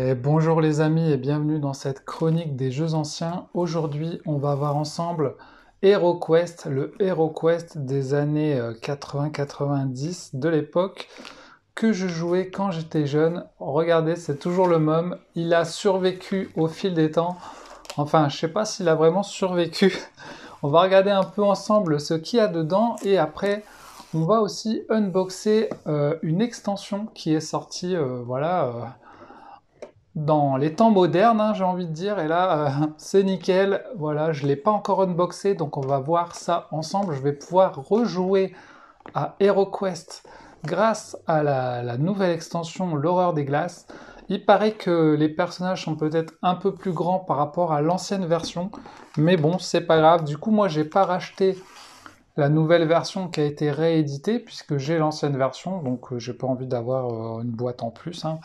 Et bonjour les amis et bienvenue dans cette chronique des jeux anciens. Aujourd'hui, on va voir ensemble HeroQuest, le HeroQuest des années 80-90 de l'époque que je jouais quand j'étais jeune. Regardez, c'est toujours le même. Il a survécu au fil des temps. Enfin, je sais pas s'il a vraiment survécu. On va regarder un peu ensemble ce qu'il y a dedans et après, on va aussi unboxer une extension qui est sortie, dans les temps modernes, hein, j'ai envie de dire, et là, c'est nickel, voilà, je ne l'ai pas encore unboxé, donc on va voir ça ensemble, je vais pouvoir rejouer à HeroQuest grâce à la nouvelle extension L'Horreur des Glaces. Il paraît que les personnages sont peut-être un peu plus grands par rapport à l'ancienne version, mais bon, c'est pas grave, du coup, moi, j'ai pas racheté la nouvelle version qui a été rééditée, puisque j'ai l'ancienne version, donc j'ai pas envie d'avoir une boîte en plus, hein.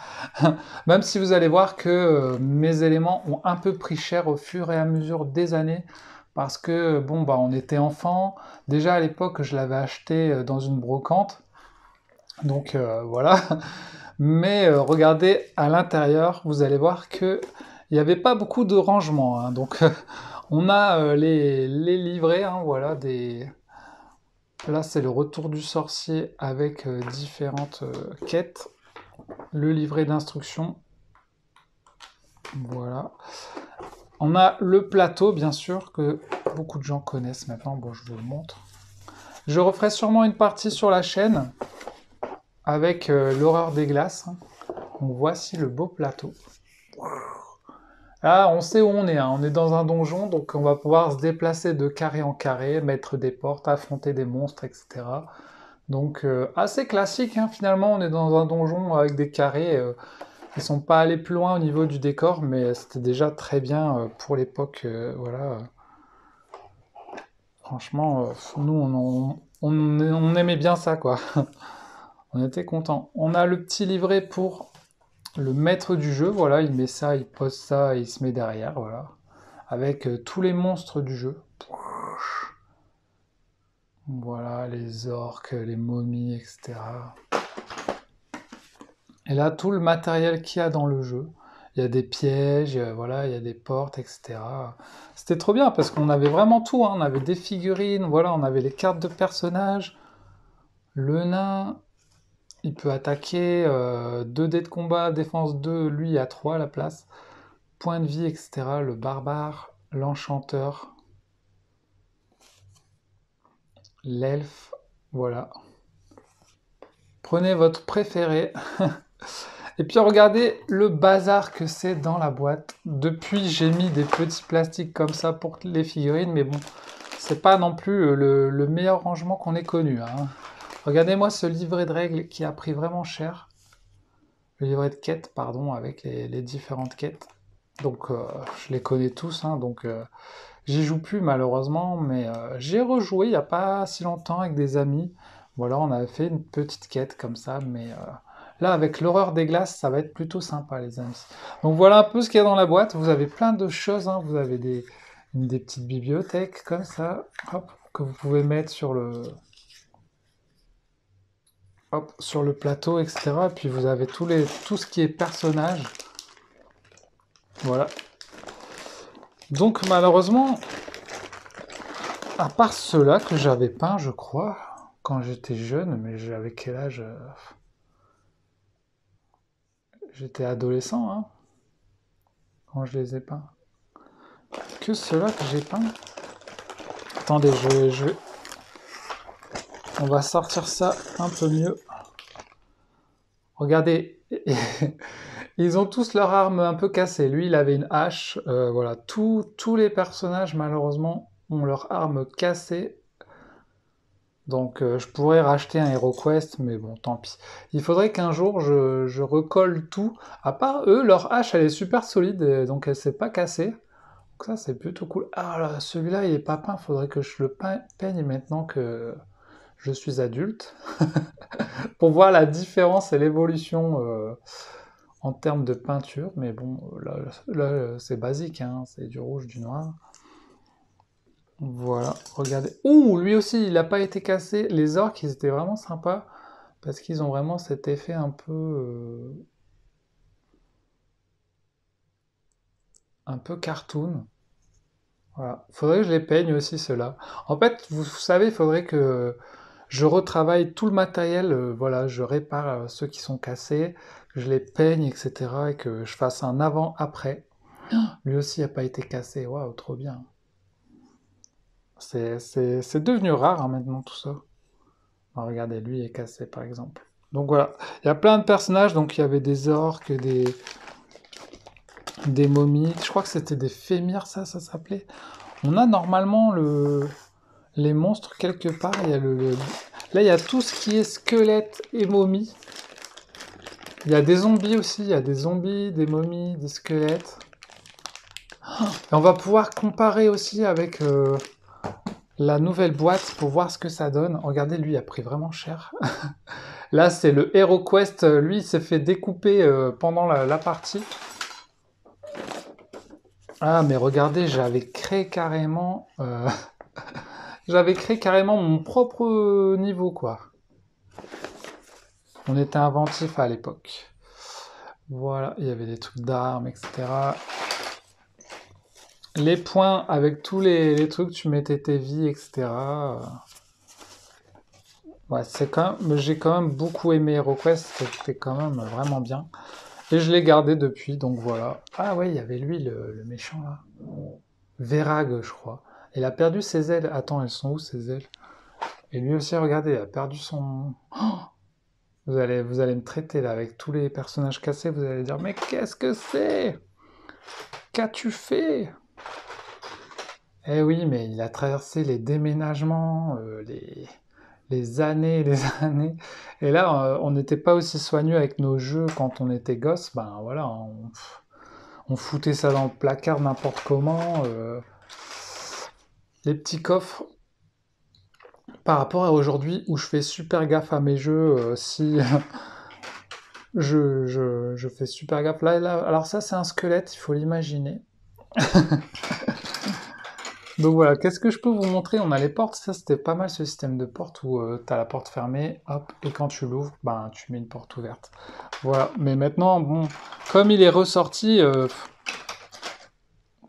Même si vous allez voir que mes éléments ont un peu pris cher au fur et à mesure des années, parce que bon bah on était enfant, déjà à l'époque je l'avais acheté dans une brocante, donc voilà. Mais regardez à l'intérieur, vous allez voir que il n'y avait pas beaucoup de rangement, hein. Donc on a les livrets, hein, voilà, des... Là, c'est le retour du sorcier avec différentes quêtes. Le livret d'instructions. Voilà. On a le plateau, bien sûr, que beaucoup de gens connaissent maintenant. Bon, je vous le montre. Je referai sûrement une partie sur la chaîne avec l'horreur des glaces. Donc, voici le beau plateau. Là, on sait où on est, hein. On est dans un donjon, donc on va pouvoir se déplacer de carré en carré, mettre des portes, affronter des monstres, etc. Donc assez classique, hein, finalement, on est dans un donjon avec des carrés. Ils sont pas allés plus loin au niveau du décor, mais c'était déjà très bien pour l'époque. Voilà. Franchement, nous, on aimait bien ça, quoi. On était contents. On a le petit livret pour le maître du jeu. Voilà, il met ça, il pose ça, et il se met derrière. Voilà. Avec tous les monstres du jeu. Voilà, les orques, les momies, etc. Et là, tout le matériel qu'il y a dans le jeu. Il y a des pièges, voilà, il y a des portes, etc. C'était trop bien parce qu'on avait vraiment tout, hein. On avait des figurines, voilà, on avait les cartes de personnages. Le nain, il peut attaquer 2 dés de combat, défense 2, lui à 3 à la place. Point de vie, etc. Le barbare, l'enchanteur, l'elfe, voilà. Prenez votre préféré. Et puis regardez le bazar que c'est dans la boîte. Depuis, j'ai mis des petits plastiques comme ça pour les figurines, mais bon, c'est pas non plus le meilleur rangement qu'on ait connu, hein. Regardez-moi ce livret de règles qui a pris vraiment cher. Le livret de quêtes, pardon, avec les différentes quêtes. Donc, je les connais tous, hein, donc j'y joue plus malheureusement, mais j'ai rejoué il n'y a pas si longtemps avec des amis. Voilà, on avait fait une petite quête comme ça, mais là, avec l'horreur des glaces, ça va être plutôt sympa, les amis. Donc voilà un peu ce qu'il y a dans la boîte. Vous avez plein de choses, hein. Vous avez des petites bibliothèques comme ça, hop, que vous pouvez mettre sur le plateau, etc. Et puis vous avez tout ce qui est personnage. Voilà. Donc malheureusement, à part ceux-là que j'avais peint, je crois, quand j'étais jeune, mais j'avais quel âge? J'étais adolescent, hein, quand je les ai peints. Que ceux-là que j'ai peints? Attendez, on va sortir ça un peu mieux. Regardez, ils ont tous leurs armes un peu cassées. Lui, il avait une hache. Voilà, tous les personnages, malheureusement, ont leurs armes cassées. Donc je pourrais racheter un HeroQuest, mais bon, tant pis. Il faudrait qu'un jour je recolle tout. À part eux, leur hache elle est super solide, donc elle s'est pas cassée. Donc ça c'est plutôt cool. Ah là, celui-là il est pas peint, faudrait que je le peigne maintenant que je suis adulte. Pour voir la différence et l'évolution en termes de peinture. Mais bon, là c'est basique, hein, c'est du rouge, du noir. Voilà, regardez. Ouh, lui aussi, il n'a pas été cassé. Les orques, ils étaient vraiment sympas parce qu'ils ont vraiment cet effet un peu un peu cartoon. Voilà. Faudrait que je les peigne aussi, ceux-là. En fait, vous savez, il faudrait que je retravaille tout le matériel. Voilà, je répare ceux qui sont cassés, que je les peigne, etc. Et que je fasse un avant-après. Lui aussi n'a pas été cassé. Waouh, trop bien. C'est devenu rare hein, maintenant tout ça. Ah, regardez, lui est cassé par exemple. Donc voilà, il y a plein de personnages. Donc il y avait des orques, des momies. Je crois que c'était des fémires, ça s'appelait. On a normalement les monstres quelque part. Il y a là, il y a tout ce qui est squelette et momie. Il y a des zombies aussi. Il y a des zombies, des momies, des squelettes. Et on va pouvoir comparer aussi avec la nouvelle boîte pour voir ce que ça donne. Regardez, lui a pris vraiment cher. Là, c'est le HeroQuest. Lui, il s'est fait découper pendant la partie. Ah, mais regardez, j'avais créé carrément mon propre niveau, quoi. On était inventif à l'époque. Voilà, il y avait des trucs d'armes, etc. Les points avec tous les trucs, tu mettais tes vies, etc. Ouais, j'ai quand même beaucoup aimé HeroQuest, c'était quand même vraiment bien. Et je l'ai gardé depuis, donc voilà. Ah ouais, il y avait lui, le méchant là. Verag, je crois. Il a perdu ses ailes. Attends, elles sont où ses ailes? Et lui aussi, regardez, il a perdu son... Vous allez me traiter là avec tous les personnages cassés, vous allez dire, mais qu'est-ce que c'est? Qu'as-tu fait? Eh oui, mais il a traversé les déménagements, les années et les années. Et là, on n'était pas aussi soigneux avec nos jeux quand on était gosse. Ben voilà, on foutait ça dans le placard n'importe comment. Les petits coffres, par rapport à aujourd'hui où je fais super gaffe à mes jeux, si je fais super gaffe. Là, alors ça c'est un squelette, il faut l'imaginer. Donc voilà, qu'est-ce que je peux vous montrer? On a les portes, ça c'était pas mal ce système de porte où t'as la porte fermée, hop, et quand tu l'ouvres, ben tu mets une porte ouverte. Voilà, mais maintenant, bon, comme il est ressorti,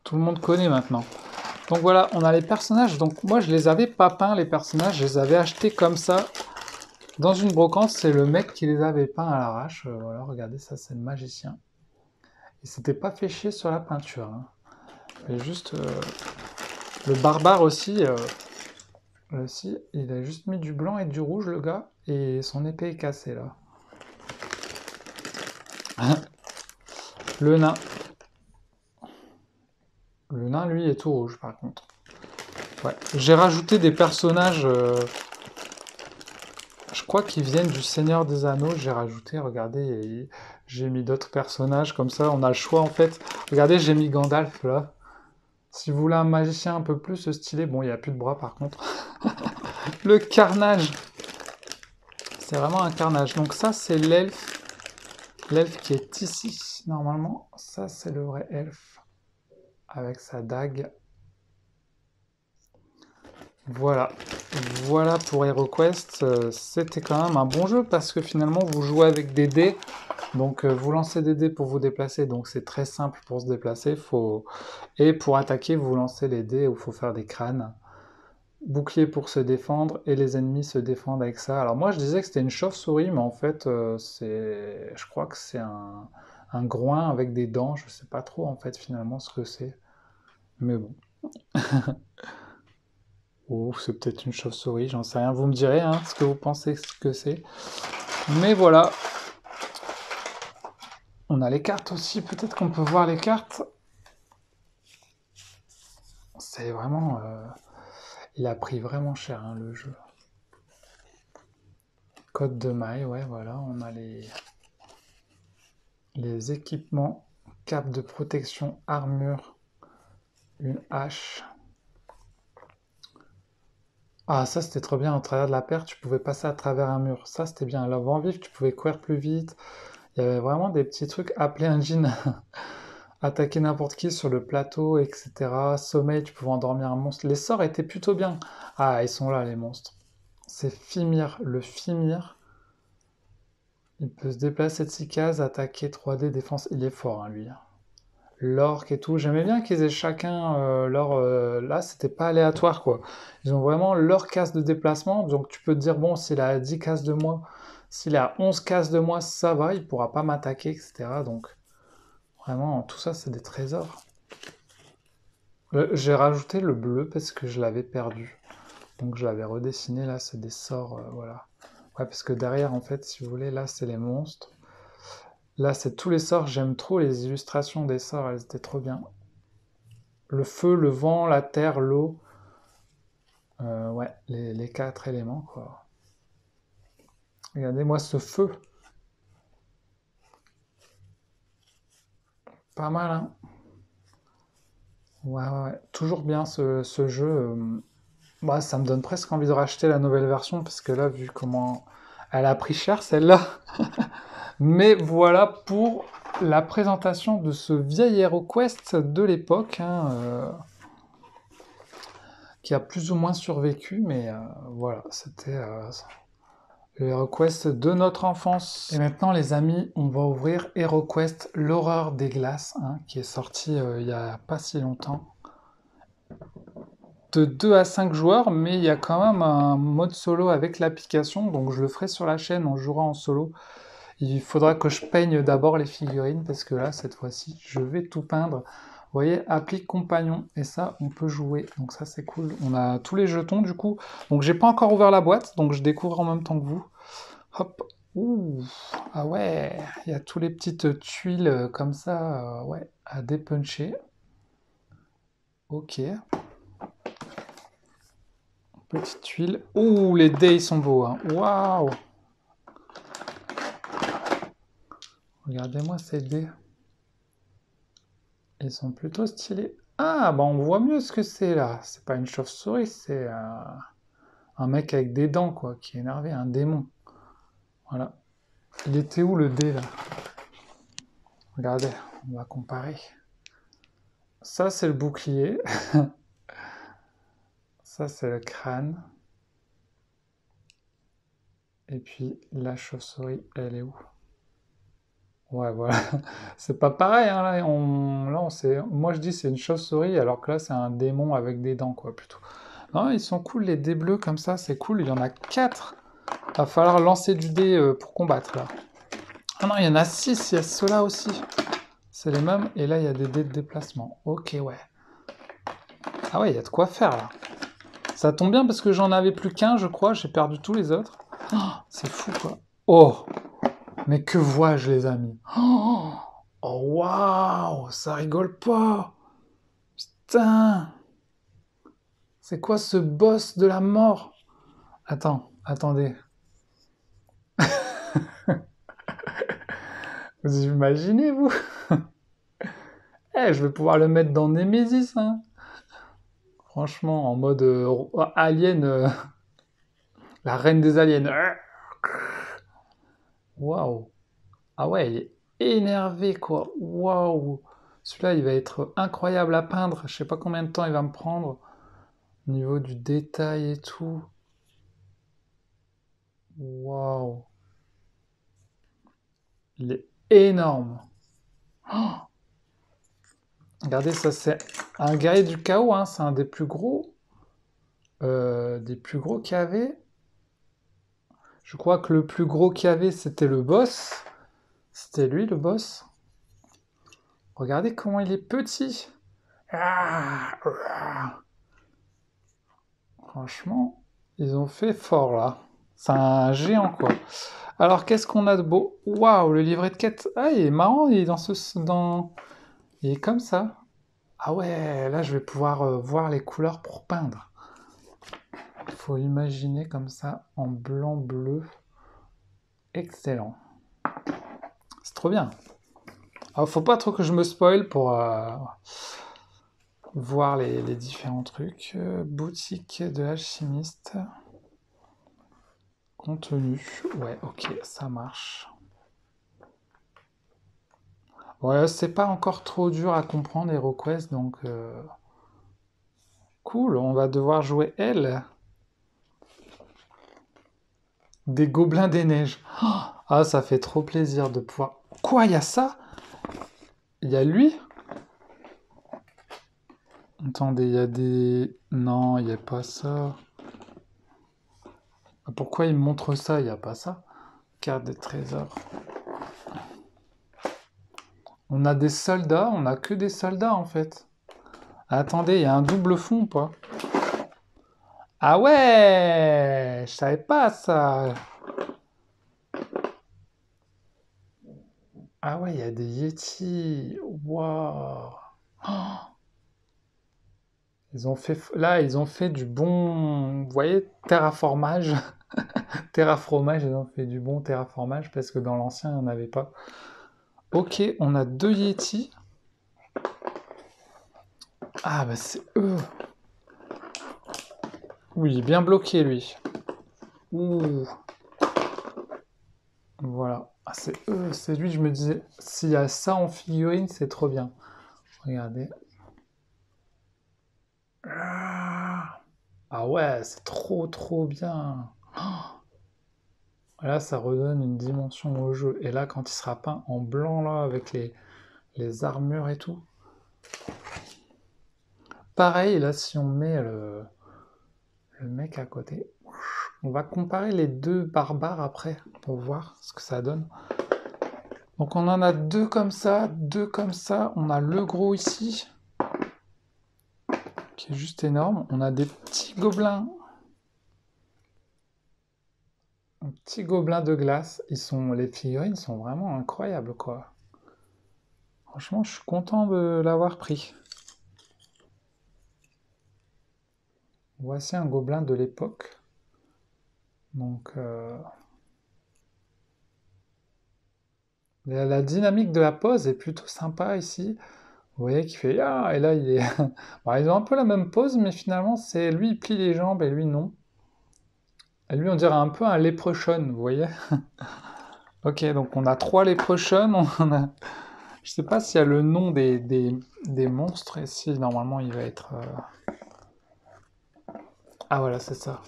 tout le monde connaît maintenant. Donc voilà, on a les personnages, donc moi je les avais pas peints les personnages, je les avais achetés comme ça, dans une brocante, c'est le mec qui les avait peints à l'arrache. Voilà, regardez, ça c'est le magicien. Il s'était pas fait chier sur la peinture. Hein. Et juste le barbare aussi, aussi, il a juste mis du blanc et du rouge, le gars, et son épée est cassée là. Le nain. Le nain, lui, est tout rouge par contre. Ouais. J'ai rajouté des personnages, je crois qu'ils viennent du Seigneur des Anneaux. J'ai rajouté, regardez, j'ai mis d'autres personnages comme ça. On a le choix en fait. Regardez, j'ai mis Gandalf là. Si vous voulez un magicien un peu plus stylé, bon, il n'y a plus de bras par contre. Le carnage. C'est vraiment un carnage. Donc ça, c'est l'elfe. L'elfe qui est ici, normalement. Ça, c'est le vrai elfe. Avec sa dague. Voilà. Voilà pour HeroQuest. C'était quand même un bon jeu parce que finalement, vous jouez avec des dés. Donc, vous lancez des dés pour vous déplacer. Donc, c'est très simple pour se déplacer. Et pour attaquer, vous lancez les dés où il faut faire des crânes. Bouclier pour se défendre et les ennemis se défendent avec ça. Alors moi je disais que c'était une chauve-souris, mais en fait je crois que c'est un groin avec des dents. Je sais pas trop en fait finalement ce que c'est. Mais bon. Ou c'est peut-être une chauve-souris, j'en sais rien. Vous me direz hein, ce que vous pensez ce que c'est. Mais voilà. On a les cartes aussi, peut-être qu'on peut voir les cartes. C'est vraiment... il a pris vraiment cher hein, le jeu. Code de maille, ouais voilà, on a les équipements, cape de protection, armure, une hache. Ah, ça c'était trop bien, au travers de la paire, tu pouvais passer à travers un mur. Ça c'était bien. L'avant vif, tu pouvais courir plus vite. Il y avait vraiment des petits trucs. Appeler un djinn, attaquer n'importe qui sur le plateau, etc. Sommeil, tu pouvais endormir un monstre. Les sorts étaient plutôt bien. Ah, ils sont là les monstres. C'est Fimir, le Fimir. Il peut se déplacer de 6 cases, attaquer 3D, défense. Il est fort, hein, lui. l'orque et tout. J'aimais bien qu'ils aient chacun leur... là, c'était pas aléatoire, quoi. Ils ont vraiment leur case de déplacement, donc tu peux te dire, bon, s'il a 10 cases de moi, s'il a 11 cases de moi, ça va, il pourra pas m'attaquer, etc. Donc, vraiment, tout ça, c'est des trésors. J'ai rajouté le bleu parce que je l'avais perdu. Donc, je l'avais redessiné, là, c'est des sorts, voilà. Ouais, parce que derrière, en fait, si vous voulez, là, c'est les monstres. Là, c'est tous les sorts. J'aime trop les illustrations des sorts, elles étaient trop bien. Le feu, le vent, la terre, l'eau. Ouais, les quatre éléments, quoi. Regardez-moi ce feu. Pas mal, hein? Ouais, ouais, ouais. Toujours bien ce jeu. Bah, ça me donne presque envie de racheter la nouvelle version, parce que là, vu comment elle a pris cher, celle-là. Mais voilà pour la présentation de ce vieil HeroQuest de l'époque, hein, qui a plus ou moins survécu, mais voilà, c'était le HeroQuest de notre enfance. Et maintenant, les amis, on va ouvrir HeroQuest l'horreur des glaces, hein, qui est sorti il n'y a pas si longtemps. De 2 à 5 joueurs, mais il y a quand même un mode solo avec l'application, donc je le ferai sur la chaîne, on jouera en solo. Il faudra que je peigne d'abord les figurines, parce que là, cette fois-ci, je vais tout peindre. Vous voyez, appli compagnon, et ça, on peut jouer, donc ça, c'est cool. On a tous les jetons, du coup. Donc, j'ai pas encore ouvert la boîte, donc je découvre en même temps que vous. Hop, ouh, ah ouais, il y a toutes les petites tuiles comme ça, ouais, à dépuncher. Ok, petite tuile. Ouh, les dés, ils sont beaux, hein. Waouh! Regardez-moi ces dés. Ils sont plutôt stylés. Ah, bah on voit mieux ce que c'est là. C'est pas une chauve-souris, c'est un mec avec des dents, quoi, qui est énervé, un démon. Voilà. Il était où le dé là? Regardez, on va comparer. Ça, c'est le bouclier. Ça, c'est le crâne. Et puis, la chauve-souris, elle est où? Ouais, voilà. C'est pas pareil, hein, là, sait... Moi, je dis c'est une chauve-souris, alors que là, c'est un démon avec des dents, quoi, plutôt. Non, ils sont cool, les dés bleus, comme ça, c'est cool. Il y en a 4. Va falloir lancer du dé pour combattre, là. Ah non, il y en a 6, il y a ceux-là aussi. C'est les mêmes, et là, il y a des dés de déplacement. Ok, ouais. Ah ouais, il y a de quoi faire, là. Ça tombe bien, parce que j'en avais plus qu'un, je crois. J'ai perdu tous les autres. Oh, c'est fou, quoi. Oh! Mais que vois-je, les amis? Oh, oh waouh, ça rigole pas. Putain, c'est quoi ce boss de la mort? Attends, attendez. Vous imaginez, vous? Eh, je vais pouvoir le mettre dans Nemesis, hein. Franchement, en mode alien, la reine des aliens. Waouh. Ah ouais, il est énervé, quoi. Waouh. Celui-là, il va être incroyable à peindre. Je sais pas combien de temps il va me prendre. Au niveau du détail et tout. Waouh. Il est énorme. Oh, regardez, ça c'est un guerrier du chaos, hein, c'est un des plus gros qu'il y avait. Je crois que le plus gros qu'il y avait, c'était le boss. C'était lui, le boss. Regardez comment il est petit. Ah, ah. Franchement, ils ont fait fort là. C'est un géant, quoi. Alors, qu'est-ce qu'on a de beau? Waouh, le livret de quête. Ah, il est marrant, il est il est comme ça. Ah ouais, là, je vais pouvoir voir les couleurs pour peindre. Il faut imaginer comme ça, en blanc-bleu. Excellent. C'est trop bien. Alors, faut pas trop que je me spoil pour voir les différents trucs. Boutique de l'alchimiste. Contenu. Ouais, ok, ça marche. Ouais, c'est pas encore trop dur à comprendre HeroQuest, donc cool, on va devoir jouer elle. Des gobelins des neiges. Ah, ça fait trop plaisir de pouvoir... Quoi, il y a ça? Il y a lui? Attendez, il y a des... Non, il n'y a pas ça. Pourquoi il me montre ça? Il n'y a pas ça. Carte des trésors. On a des soldats, on a que des soldats en fait. Attendez, il y a un double fond ou pas? Ah ouais! Je savais pas ça! Ah ouais, il y a des Yétis. Waouh! Oh, ils ont fait... Là, ils ont fait du bon... Vous voyez, terraformage. Terraformage, ils ont fait du bon terraformage parce que dans l'ancien, il n'y en avait pas. Ok, on a deux Yétis. Ah bah c'est eux. Oui, bien bloqué lui. Ouh. Voilà. Ah, c'est eux, c'est lui, je me disais, s'il y a ça en figurine, c'est trop bien. Regardez. Ah ah ouais, c'est trop trop bien. Là, ça redonne une dimension au jeu. Et là, quand il sera peint en blanc, là, avec les armures et tout. Pareil, là, si on met le mec à côté, on va comparer les deux barbares après, pour voir ce que ça donne. Donc on en a deux comme ça, deux comme ça. On a le gros ici, qui est juste énorme. On a des petits gobelins. Un petit gobelin de glace. Les figurines sont vraiment incroyables, quoi. Franchement, je suis content de l'avoir pris. Voici un gobelin de l'époque. Donc, la dynamique de la pose est plutôt sympa ici. Vous voyez qu'il fait ah et là il est. Bon, ils ont un peu la même pose, mais finalement c'est lui il plie les jambes et lui non. Et lui on dirait un peu un léprechaun, vous voyez. Ok, donc on a trois léprechauns. Je sais pas s'il y a le nom des monstres ici. Normalement il va être. Ah voilà, c'est ça.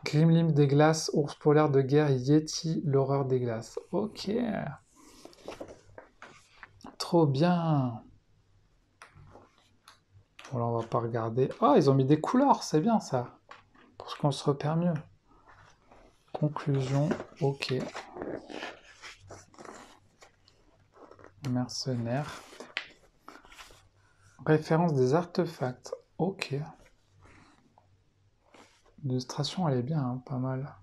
Grimlim des glaces, ours polaire de guerre, Yeti, l'horreur des glaces. Ok, trop bien. Voilà, on va pas regarder. Ah, ils ont mis des couleurs, c'est bien ça. Pour qu'on se repère mieux. Conclusion, ok. Mercenaires. Référence des artefacts, ok. L'illustration, elle est bien, hein, pas mal.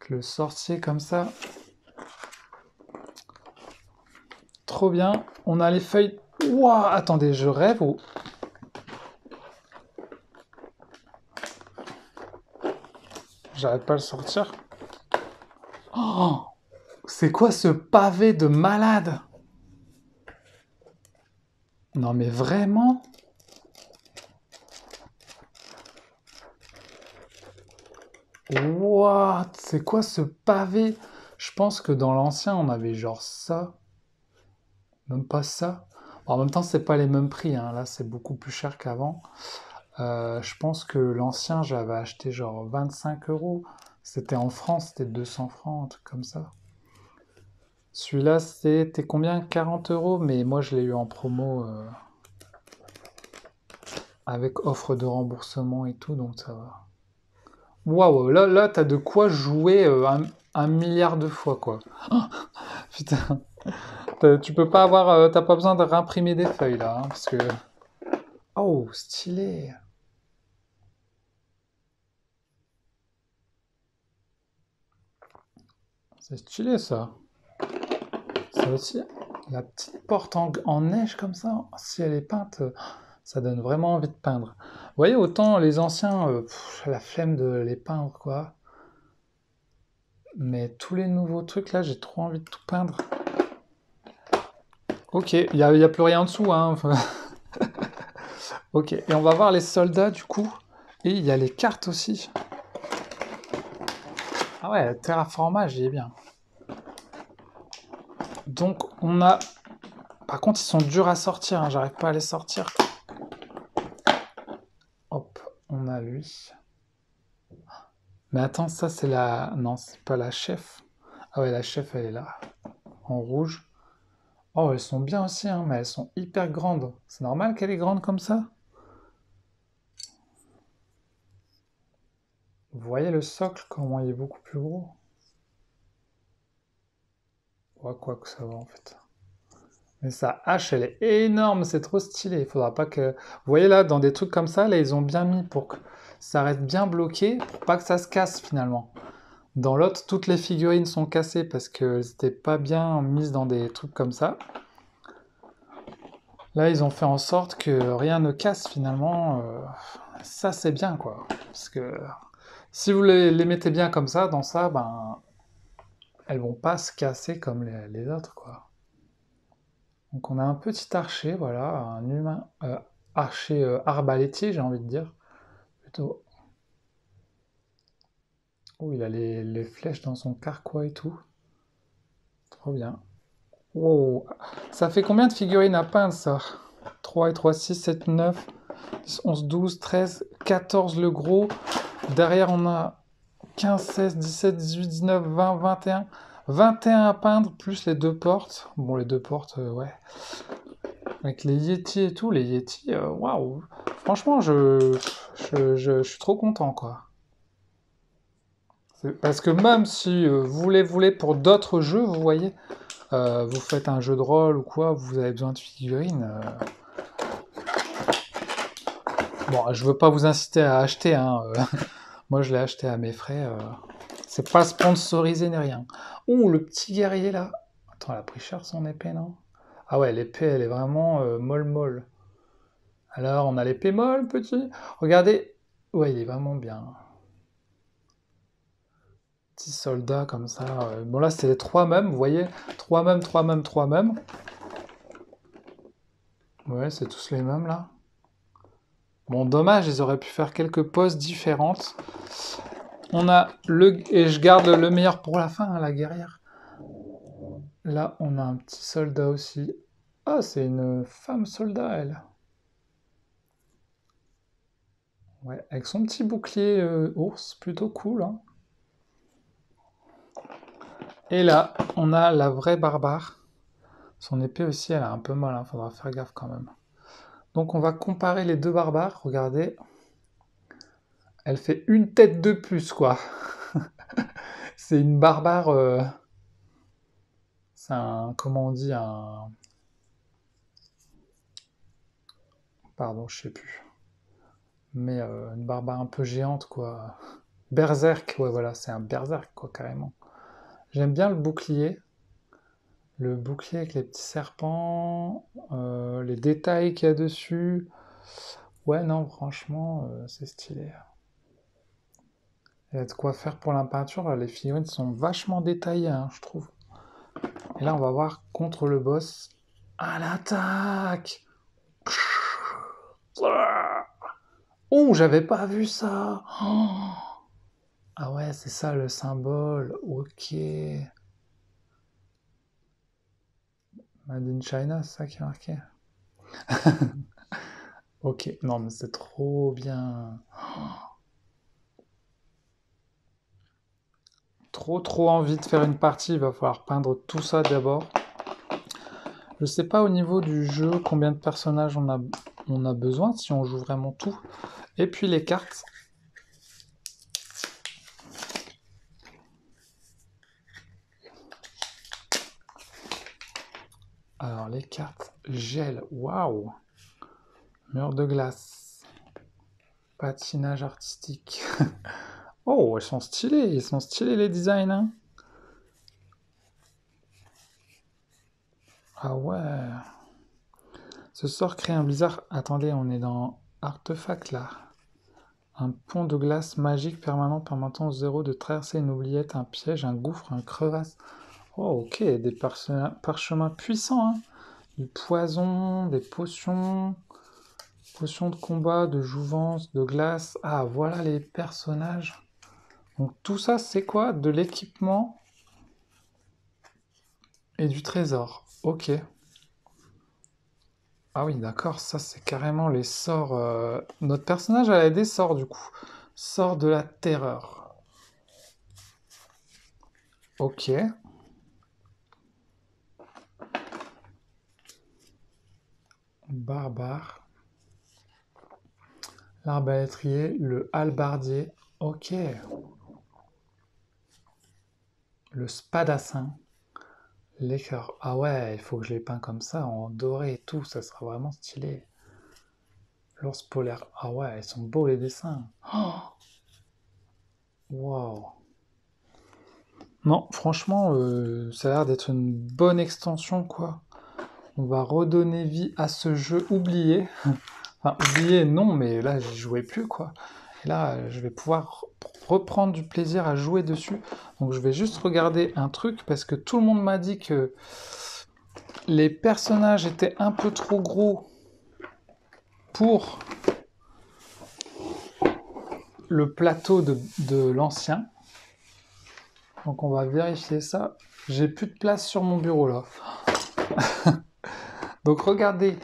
Le sorcier comme ça. Trop bien. On a les feuilles. Ouah, attendez, je rêve ou... J'arrête pas de le sortir. Oh, c'est quoi ce pavé de malade? Non mais vraiment? What? C'est quoi ce pavé? Je pense que dans l'ancien, on avait genre ça. Même pas ça. Bon, en même temps, c'est pas les mêmes prix, hein. Là, c'est beaucoup plus cher qu'avant. Je pense que l'ancien, j'avais acheté genre 25 euros. C'était en France, c'était 200 francs, un truc comme ça. Celui-là, c'était combien? 40 euros, mais moi, je l'ai eu en promo avec offre de remboursement et tout, donc ça va. Waouh, là, t'as de quoi jouer un milliard de fois, quoi. Putain, tu peux pas avoir, t'as pas besoin de réimprimer des feuilles là, hein, parce que. Oh, stylé. C'est stylé ça. Ça aussi, la petite porte en neige comme ça, si elle est peinte, ça donne vraiment envie de peindre. Vous voyez, autant les anciens, la flemme de les peindre, quoi. Mais tous les nouveaux trucs là, j'ai trop envie de tout peindre. Ok, y a plus rien en dessous, hein. Ok, et on va voir les soldats du coup. Et il y a les cartes aussi. Ah ouais, terraformage, il est bien. Donc on a... Par contre, ils sont durs à sortir, hein, j'arrive pas à les sortir. Hop, on a lui. Mais attends, ça c'est la... Non, c'est pas la chef. Ah ouais, la chef, elle est là. En rouge. Oh, elles sont bien aussi, hein, mais elles sont hyper grandes. C'est normal qu'elle est grande comme ça? Vous voyez le socle, comment il est beaucoup plus gros? Ouais, quoi que ça va en fait. Mais sa hache, elle est énorme, c'est trop stylé. Il faudra pas que... Vous voyez là, dans des trucs comme ça, là, ils ont bien mis pour que ça reste bien bloqué, pour pas que ça se casse finalement. Dans l'autre, toutes les figurines sont cassées parce qu'elles n'étaient pas bien mises dans des trucs comme ça. Là, ils ont fait en sorte que rien ne casse finalement. Ça, c'est bien quoi. Parce que si vous les mettez bien comme ça, dans ça, ben, elles vont pas se casser comme les autres quoi. Donc on a un petit archer, voilà, un humain archer arbalétier, j'ai envie de dire. Plutôt. Oh, il a les flèches dans son carquois et tout. Trop bien. Wow. Ça fait combien de figurines à peindre ça? 3 et 3, 6, 7, 9, 10, 11, 12, 13, 14 le gros. Derrière on a 15, 16, 17, 18, 19, 20, 21. 21 à peindre, plus les deux portes. Bon, les deux portes, ouais. Avec les Yeti et tout, les Yeti, waouh! Franchement, je suis trop content, quoi. Parce que même si vous les voulez pour d'autres jeux, vous voyez, vous faites un jeu de rôle ou quoi, vous avez besoin de figurines. Bon, je veux pas vous inciter à acheter, hein. Moi, je l'ai acheté à mes frais. C'est pas sponsorisé ni rien. Ouh, le petit guerrier là. Attends, elle a pris cher son épée, non? Ah ouais, l'épée, elle est vraiment molle. Alors, on a l'épée molle, petit. Regardez. Ouais, il est vraiment bien. Petit soldat comme ça. Bon, là, c'est les trois mêmes, vous voyez? Trois mêmes, trois mêmes, trois mêmes. Ouais, c'est tous les mêmes, là. Bon, dommage, ils auraient pu faire quelques poses différentes. On a le... Et je garde le meilleur pour la fin, hein, la guerrière. Là, on a un petit soldat aussi. Ah, c'est une femme soldat, elle. Ouais, avec son petit bouclier ours, plutôt cool, hein. Et là, on a la vraie barbare. Son épée aussi, elle a un peu mal, hein, faudra faire gaffe quand même. Donc on va comparer les deux barbares, regardez. Elle fait une tête de plus, quoi. C'est une barbare... c'est un... Comment on dit un... Pardon, je sais plus. Mais une barbare un peu géante, quoi. Berserk, ouais, voilà, c'est un berserk, quoi, carrément. J'aime bien le bouclier. Le bouclier avec les petits serpents, les détails qu'il y a dessus. Ouais, non, franchement, c'est stylé. Il y a de quoi faire pour la peinture. Les figurines sont vachement détaillées, hein, je trouve. Et là, on va voir contre le boss. À l'attaque! Oh, j'avais pas vu ça! Oh, ah ouais, c'est ça le symbole. Ok. Made in China, c'est ça qui est marqué. Ok, non mais c'est trop bien. Trop envie de faire une partie, il va falloir peindre tout ça d'abord. Je sais pas au niveau du jeu combien de personnages on a besoin, si on joue vraiment tout. Et puis les cartes. Alors les cartes gel, waouh! Mur de glace. Patinage artistique. Oh, ils sont stylés les designs, hein. Ah ouais. Ce sort crée un blizzard. Attendez, on est dans artefact là. Un pont de glace magique permanent permettant aux zéros de traverser une oubliette, un piège, un gouffre, un crevasse. Oh, ok, des parchemins puissants, hein. Du poison, des potions, potions de combat, de jouvence, de glace. Ah, voilà les personnages. Donc tout ça, c'est quoi? De l'équipement et du trésor. Ok. Ah oui, d'accord, ça c'est carrément les sorts. Notre personnage elle a des sorts du coup. Sort de la terreur. Ok. Barbare. L'arbalétrier, le hallebardier. Ok. Le spadassin. L'écœur. Ah ouais, il faut que je les peins comme ça, en doré et tout, ça sera vraiment stylé. L'ours polaire. Ah ouais, ils sont beaux les dessins. Oh, wow. Non, franchement, ça a l'air d'être une bonne extension, quoi. On va redonner vie à ce jeu oublié. Enfin, oublié, non, mais là, j'y jouais plus, quoi. Et là, je vais pouvoir reprendre du plaisir à jouer dessus. Donc, je vais juste regarder un truc, parce que tout le monde m'a dit que les personnages étaient un peu trop gros pour le plateau de l'ancien. Donc, on va vérifier ça. J'ai plus de place sur mon bureau, là. Donc, regardez.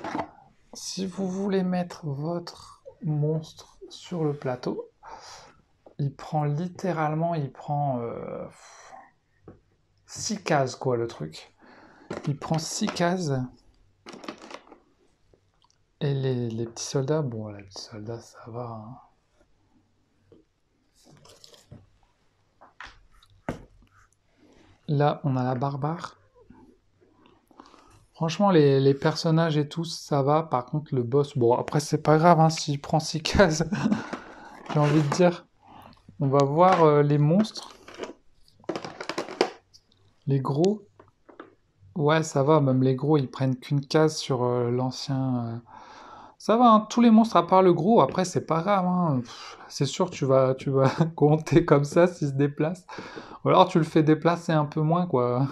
Si vous voulez mettre votre monstre sur le plateau, il prend littéralement, 6 cases, quoi, le truc. Il prend 6 cases. Et les petits soldats, bon, les petits soldats, ça va. Hein. Là, on a la barbare. Franchement, les personnages et tout, ça va. Par contre, le boss, bon, après, c'est pas grave, hein, s'il prend 6 cases. J'ai envie de dire. On va voir les monstres. Les gros. Ouais, ça va, même les gros, ils prennent qu'une case sur l'ancien. Ça va, hein, tous les monstres à part le gros, après, c'est pas grave. Hein. C'est sûr, tu vas compter comme ça s'il se déplace. Ou alors tu le fais déplacer un peu moins, quoi.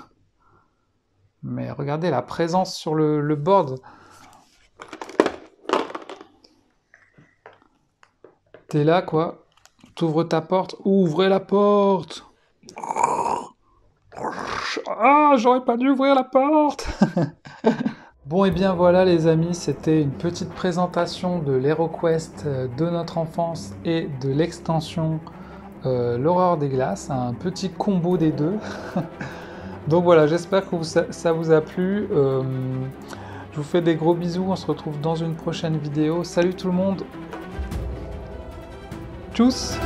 Mais regardez la présence sur le board. T'es là, quoi. T'ouvres ta porte. Ouvrez la porte. Ah, j'aurais pas dû ouvrir la porte. Bon et bien voilà les amis, c'était une petite présentation de l'HeroQuest de notre enfance et de l'extension l'horreur des glaces, un petit combo des deux. Donc voilà, j'espère que ça vous a plu. Je vous fais des gros bisous, on se retrouve dans une prochaine vidéo. Salut tout le monde. Tchuss.